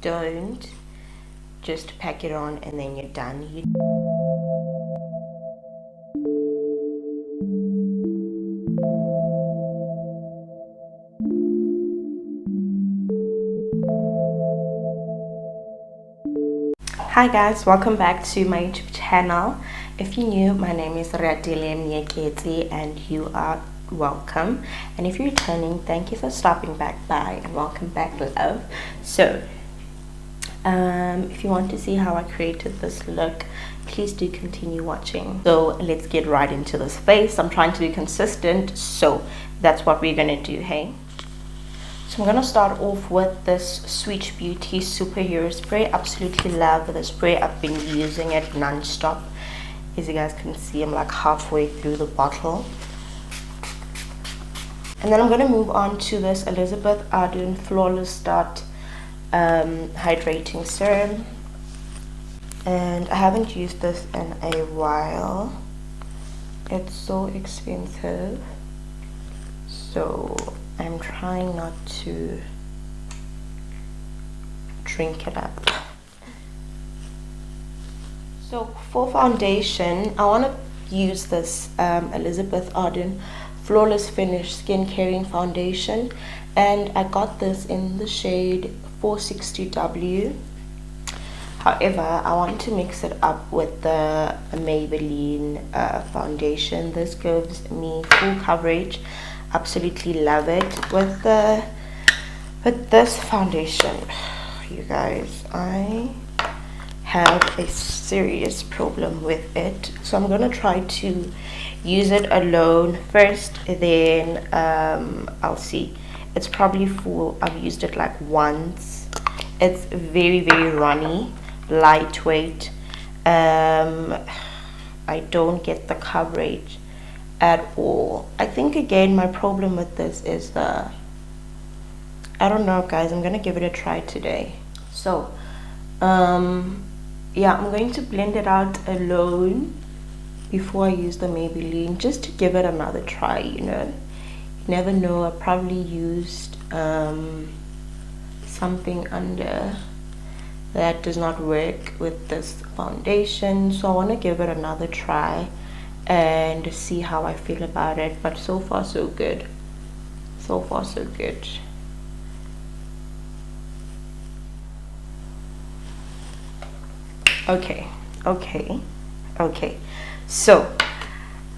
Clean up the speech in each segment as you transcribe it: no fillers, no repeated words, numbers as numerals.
don't just pack it on and then you're done. Hi guys, welcome back to my YouTube channel. If you're new, my name is Ladi and you are welcome. And if you're returning, thank you for stopping back by and welcome back, love. So if you want to see how I created this look, please do continue watching. So let's get right into this face. I'm trying to be consistent, so that's what we're gonna do. Hey, so I'm gonna start off with this Sweet Beauty superhero spray. Absolutely love the spray. I've been using it non-stop. As you guys can see, I'm like halfway through the bottle. And then I'm gonna move on to this Elizabeth Arden Flawless Start hydrating serum, and I haven't used this in a while. It's so expensive, so I'm trying not to drink it up. So for foundation, I want to use this Elizabeth Arden Flawless Finish Skin Caring Foundation, and I got this in the shade 460W. However, I want to mix it up with the Maybelline foundation. This gives me full coverage. Absolutely love it. With this foundation, you guys, I have a serious problem with it, so I'm gonna try to use it alone first, then I'll see. It's probably full. I've used it like once. It's very runny, lightweight. I don't get the coverage at all. I think again my problem with this is I don't know, guys. I'm gonna give it a try today. So yeah, I'm going to blend it out alone before I use the Maybelline, just to give it another try, you know. You never know. I probably used something under that does not work with this foundation, so I want to give it another try and see how I feel about it. But so far so good. So far so good. Okay, so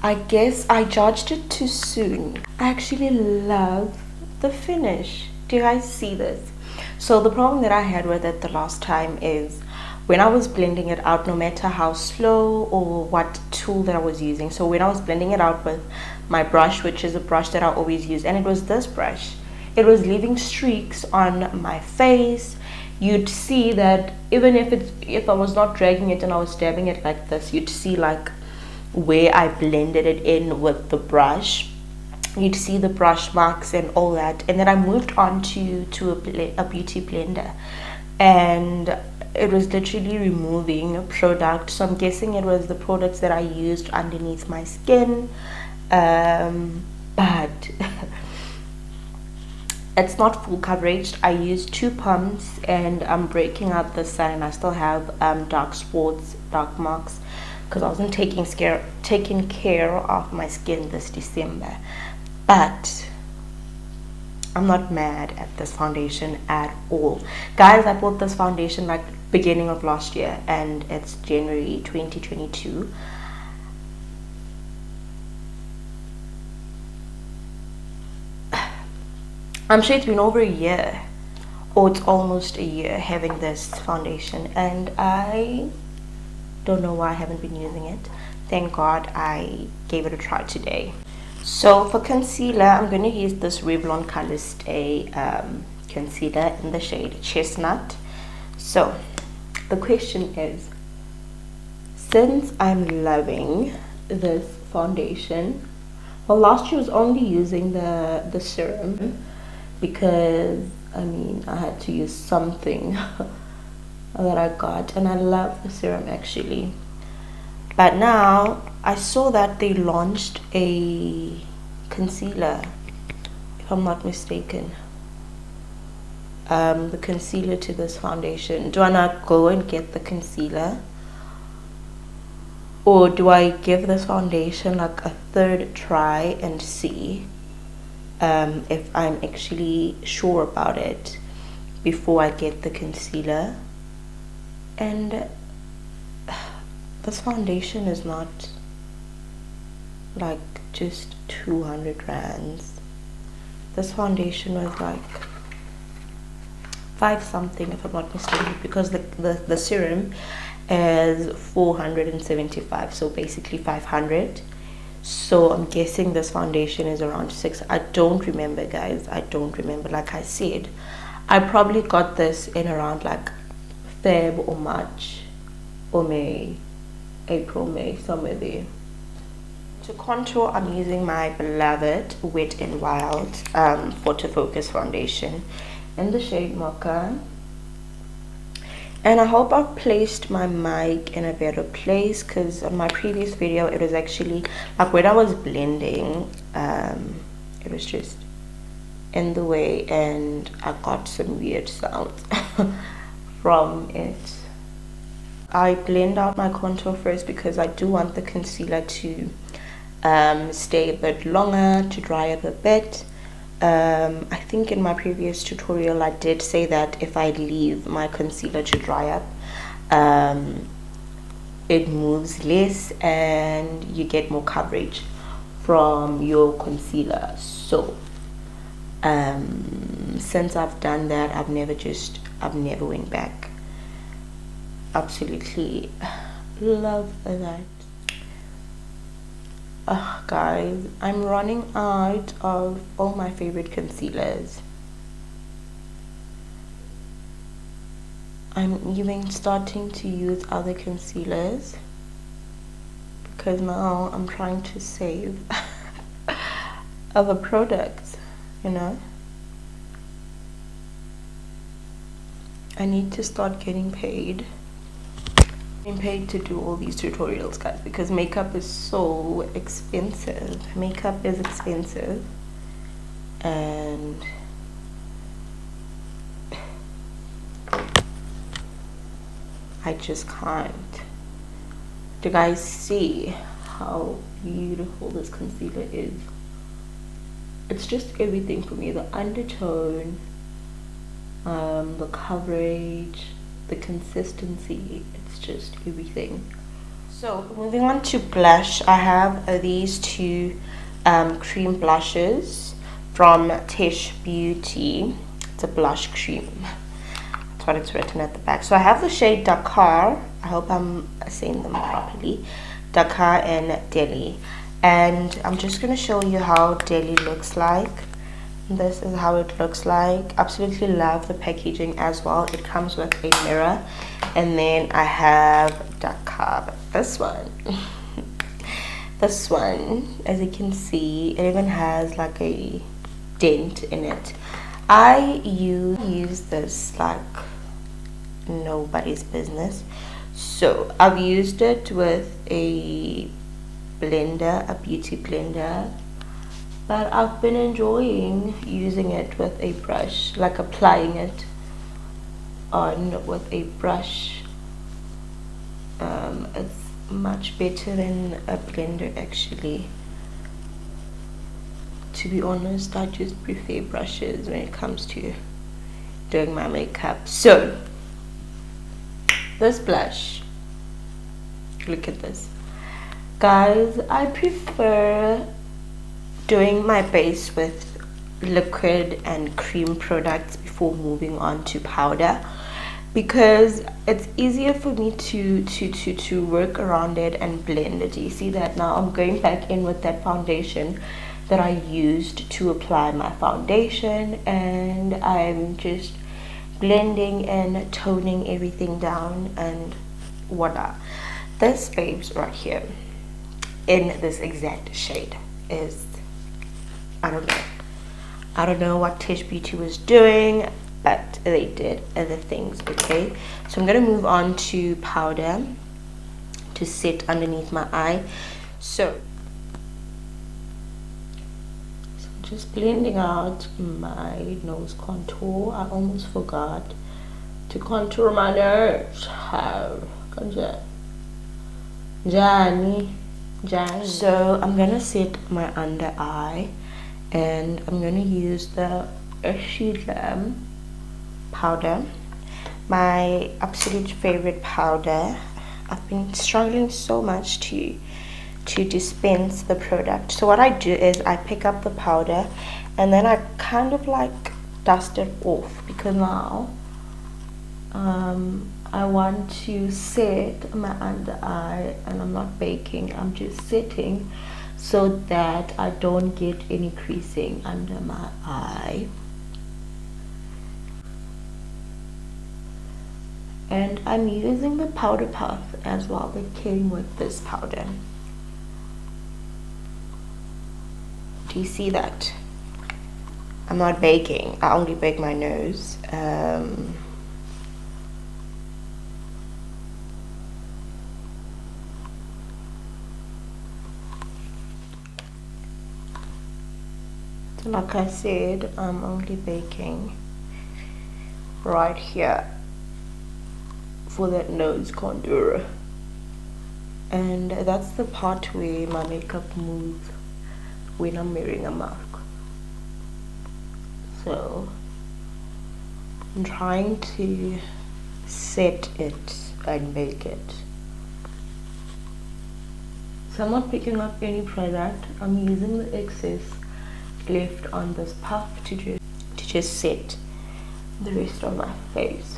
I guess I judged it too soon. I actually love the finish. Do you guys see this? So the problem that I had with it the last time is when I was blending it out, no matter how slow or what tool that I was using. So when I was blending it out with my brush, which is a brush that I always use, and it was this brush, it was leaving streaks on my face. You'd see that even if I was not dragging it and I was dabbing it like this, you'd see like where I blended it in with the brush. You'd see the brush marks and all that. And then I moved on to a beauty blender, and it was literally removing a product. So I'm guessing it was the products that I used underneath my skin, but it's not full coverage. I used 2 pumps and I'm breaking out the side, and I still have dark spots, dark marks, because I wasn't taking care of my skin this December. But I'm not mad at this foundation at all, guys. I bought this foundation like beginning of last year, and it's January 2022. I'm sure it's been over a year, or it's almost a year having this foundation, and I don't know why I haven't been using it. Thank God I gave it a try today. So for concealer, I'm going to use this Revlon Color Stay concealer in the shade Chestnut. So the question is, since I'm loving this foundation, well, last year I was only using the serum, because I mean I had to use something that I got, and I love the serum actually. But now I saw that they launched a concealer, if I'm not mistaken. the concealer to this foundation. Do I not go and get the concealer, or do I give this foundation like a third try and see if I'm actually sure about it before I get the concealer? And this foundation is not like just 200 rands. This foundation was like 5 something if I'm not mistaken, because the serum is 475, so basically 500. So I'm guessing this foundation is around 6. I don't remember, guys. I don't remember. Like I said, I probably got this in around like Feb or March or May, April, May, somewhere there. To contour, I'm using my beloved Wet n Wild Photo Focus foundation in the shade Mocha. And I hope I've placed my mic in a better place, because on my previous video it was actually like when I was blending, it was just in the way and I got some weird sounds from it. I blend out my contour first because I do want the concealer to stay a bit longer, to dry up a bit. I think in my previous tutorial I did say that if I leave my concealer to dry up, it moves less and you get more coverage from your concealer. So since I've done that, I've never went back. Absolutely love that. Guys, I'm running out of all my favorite concealers. I'm even starting to use other concealers because now I'm trying to save other products, you know. I need to start getting paid. I'm paid to do all these tutorials, guys, because makeup is so expensive. Makeup is expensive, and I just can't. Do you guys see how beautiful this concealer is? It's just everything for me. The undertone, the coverage, the consistency, it's just everything. So moving on to blush, I have these two cream blushes from Tesh Beauty. It's a blush cream. That's what it's written at the back. So I have the shade Dakar. I hope I'm saying them properly. Dakar and Delhi. And I'm just going to show you how Delhi looks like. This is how it looks like. Absolutely love the packaging as well. It comes with a mirror, and then I have Dakar. This one this one, as you can see, it even has like a dent in it. I use this like nobody's business. So I've used it with a blender, a beauty blender, but I've been enjoying using it with a brush, like applying it on with a brush. It's much better than a blender, actually. To be honest, I just prefer brushes when it comes to doing my makeup. So this blush, look at this, guys. I prefer doing my base with liquid and cream products before moving on to powder, because it's easier for me to work around it and blend it. You see that now I'm going back in with that foundation that I used to apply my foundation, and I'm just blending and toning everything down, and voila. This babes right here in this exact shade is, I don't know what Tesh Beauty was doing, but they did other things. Okay, so I'm gonna move on to powder to set underneath my eye. So I'm just blending out my nose contour. I almost forgot to contour my nose. Johnny. So I'm gonna set my under eye, and I'm gonna use the Eyeshadow powder, my absolute favorite powder. I've been struggling so much to dispense the product. So what I do is I pick up the powder and then I kind of like dust it off, because now I want to set my under eye, and I'm not baking, I'm just setting so that I don't get any creasing under my eye. And I'm using the powder puff as well that came with this powder. Do you see that? I'm not baking, I only bake my nose. So like I said, I'm only baking right here for that nose contour. And that's the part where my makeup moves when I'm wearing a mask. So I'm trying to set it and make it. So I'm not picking up any product. I'm using the excess left on this puff to just set the rest of my face.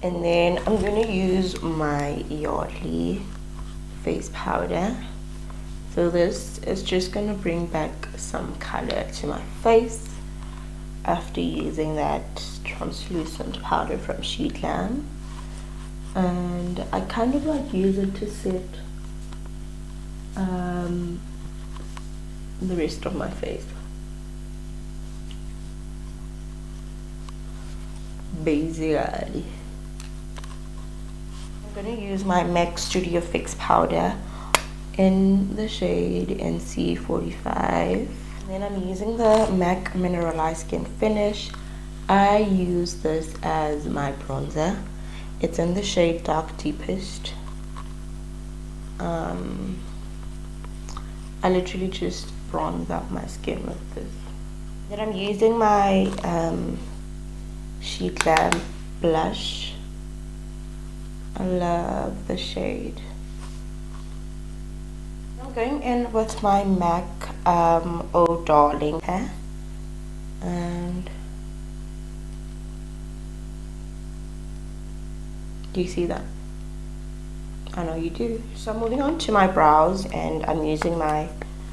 And then I'm going to use my Yardley face powder. So this is just going to bring back some color to my face after using that translucent powder from Sheet Lamb. And I kind of like use it to set the rest of my face. Basically, I'm going to use my MAC Studio Fix powder in the shade NC45. Then I'm using the MAC Mineralized Skin Finish. I use this as my bronzer. It's in the shade Dark Deepest. I literally just bronze up my skin with this. Then I'm using my Sheet Lamb blush. I love the shade. I'm going in with my MAC Oh Darling, and do you see that? I know you do. So I'm moving on to my brows, and I'm using my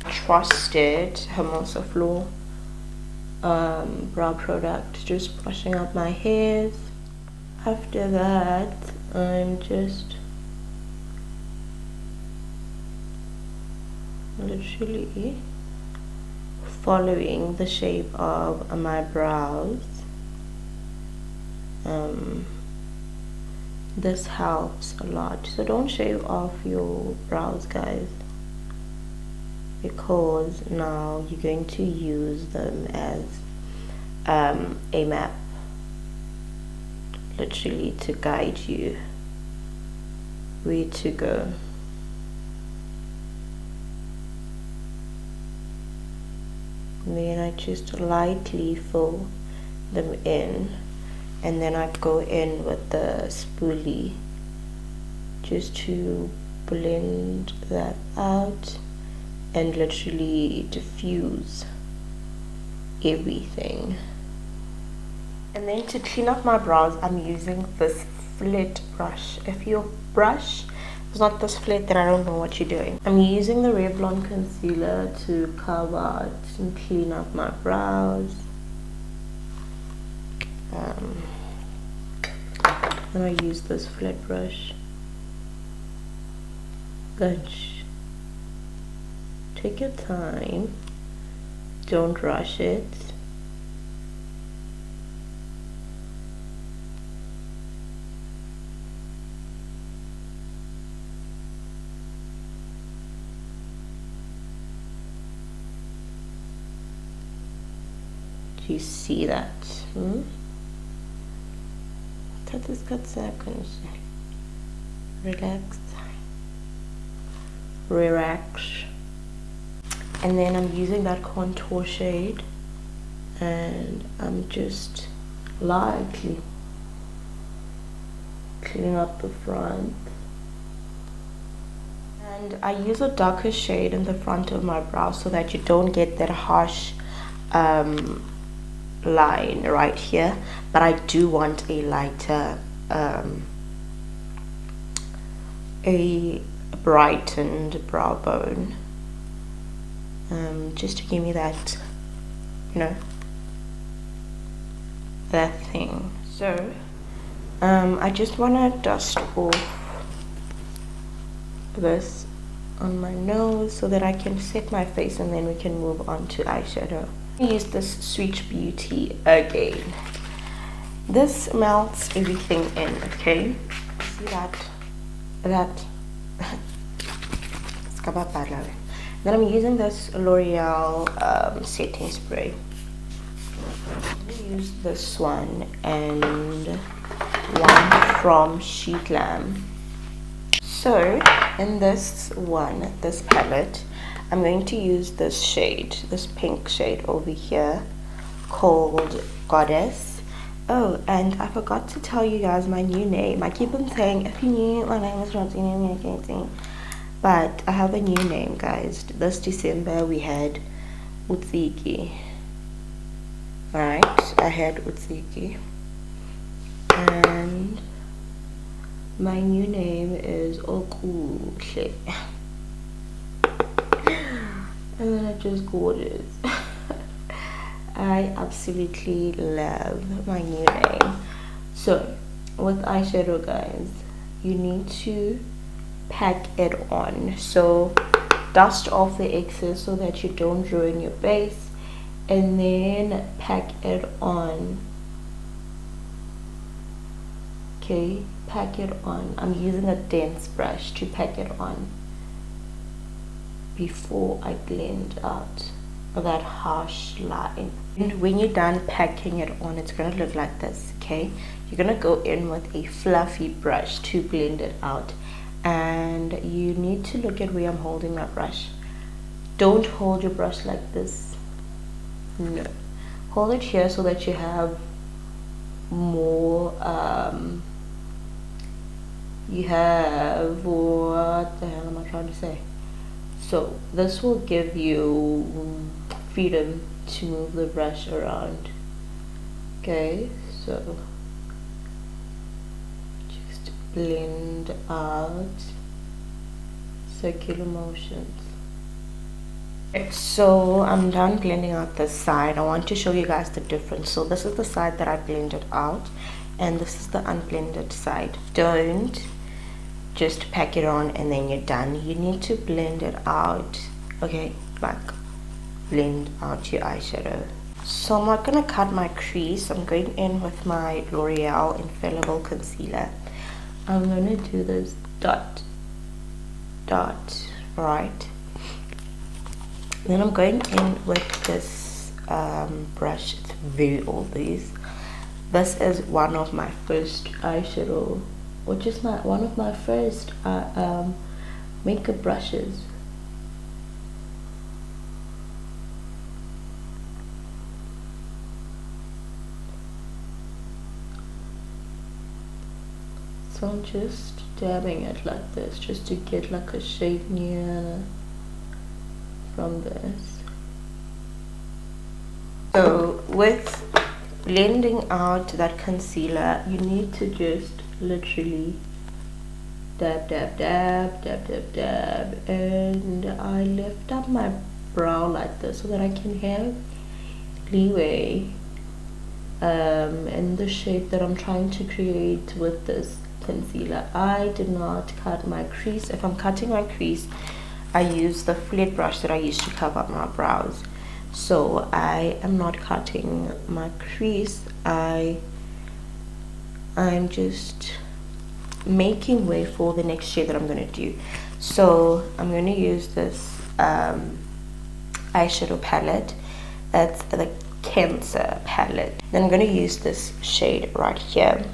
trusted Hermosa Floor brow product, just brushing out my hairs. After that, I'm just literally following the shape of my brows. This helps a lot. So don't shave off your brows, guys, because now you're going to use them as a map, literally to guide you where to go. And then I just lightly fill them in, and then I go in with the spoolie just to blend that out and literally diffuse everything. And then to clean up my brows, I'm using this flat brush. If your brush is not this flat, then I don't know what you're doing. I'm using the Revlon concealer to carve out and clean up my brows. Then I use this flat brush. Lunch. Take your time. Don't rush it. you see that. Dat is good seconds. Relax. And then I'm using that contour shade, and I'm just lightly cleaning up the front. And I use a darker shade in the front of my brow so that you don't get that harsh line right here, but I do want a lighter a brightened brow bone, just to give me that, you know, that thing. So I just want to dust off this on my nose so that I can set my face, and then we can move on to eyeshadow. I use this Sweet Beauty again. This melts everything in, okay? See that? Then I'm using this L'Oreal setting spray. I'm gonna use this one and one from Sheet Lamb. So in this one, this palette, I'm going to use this shade, this pink shade over here called Goddess. Oh, and I forgot to tell you guys my new name. I keep on saying, if you knew my name is Rosina, but I have a new name, guys. This December we had Utsiki. Alright, I had Utsiki. And my new name is Okuhle. And then it's just gorgeous. I absolutely love my new name. So with eyeshadow, guys, you need to pack it on. So dust off the excess so that you don't ruin your base, and then pack it on. Okay, pack it on. I'm using a dense brush to pack it on before I blend out that harsh line. And when you're done packing it on, it's gonna look like this. Okay, you're gonna go in with a fluffy brush to blend it out, and you need to look at where I'm holding my brush. Don't hold your brush like this. No, hold it here so that you have more you have, what the hell am I trying to say? So this will give you freedom to move the brush around. Okay, so just blend out circular motions. So I'm done blending out this side. I want to show you guys the difference. So this is the side that I blended out, and this is the unblended side. Don't just pack it on and then you're done. You need to blend it out. Okay, like blend out your eyeshadow. So I'm not gonna cut my crease. I'm going in with my L'Oreal Infallible Concealer. I'm gonna do this dot, right? Then I'm going in with this brush. It's very old. This is one of my first eyeshadow, which is one of my first makeup brushes. So I'm just dabbing it like this, just to get like a shade near from this. So with blending out that concealer, you need to just literally dab, dab, dab, dab, dab, dab, and I lift up my brow like this so that I can have leeway in the shape that I'm trying to create with this concealer. I did not cut my crease. If I'm cutting my crease, I use the flat brush that I use to cover up my brows. So I am not cutting my crease. I'm just making way for the next shade that I'm going to do. So I'm going to use this eyeshadow palette. That's the Cancer palette. Then I'm going to use this shade right here.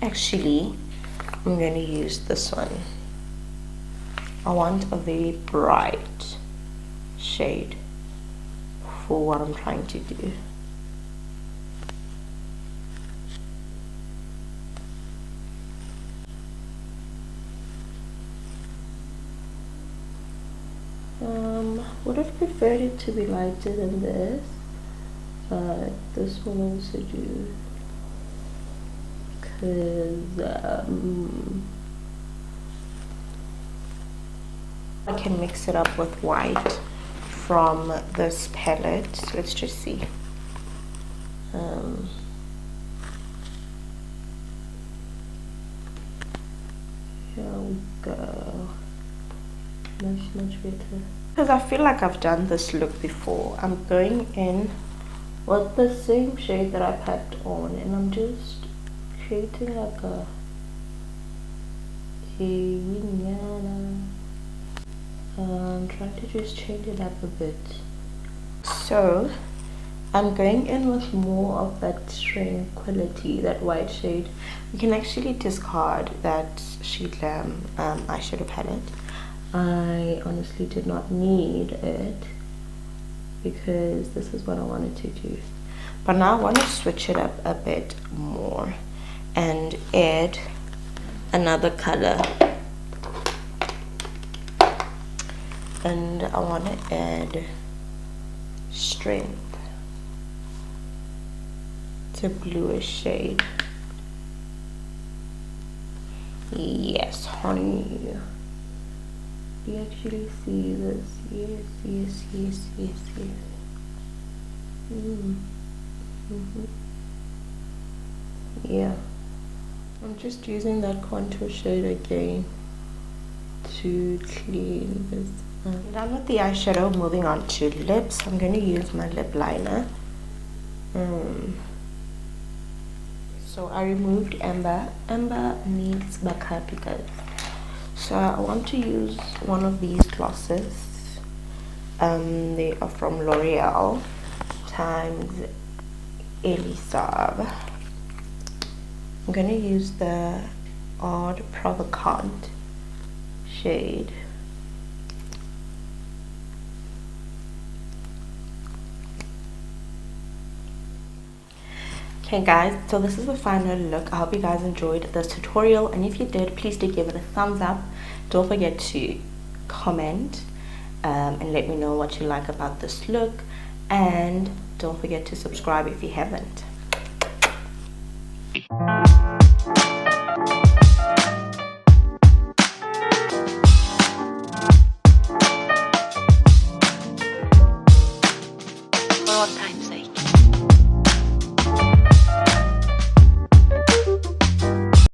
Actually, I'm going to use this one. I want a very bright shade for what I'm trying to do. Would have preferred it to be lighter than this, but this will also do, because I can mix it up with white from this palette. Let's just see. Here we go. Much better. Because I feel like I've done this look before. I'm going in with the same shade that I packed on, and I'm just creating like a vignana. I'm trying to just change it up a bit. So I'm going in with more of that tranquility, that white shade. You can actually discard that Sheet Lamb eyeshadow palette. I honestly did not need it because this is what I wanted to do. But now I want to switch it up a bit more and add another color. And I want to add strength. It's a bluish shade. Yes, honey. You actually see this. Yes. Yeah. I'm just using that contour shade again to clean this up. Done with the eyeshadow, moving on to lips. I'm going to use my lip liner. So I removed Amber. Amber needs backup, guys. So I want to use one of these glosses. They are from L'Oreal times Elisab. I'm gonna use the Odd Provocant shade. Okay guys, so this is the final look. I hope you guys enjoyed this tutorial, and if you did, please do give it a thumbs up. Don't forget to comment and let me know what you like about this look, and don't forget to subscribe if you haven't.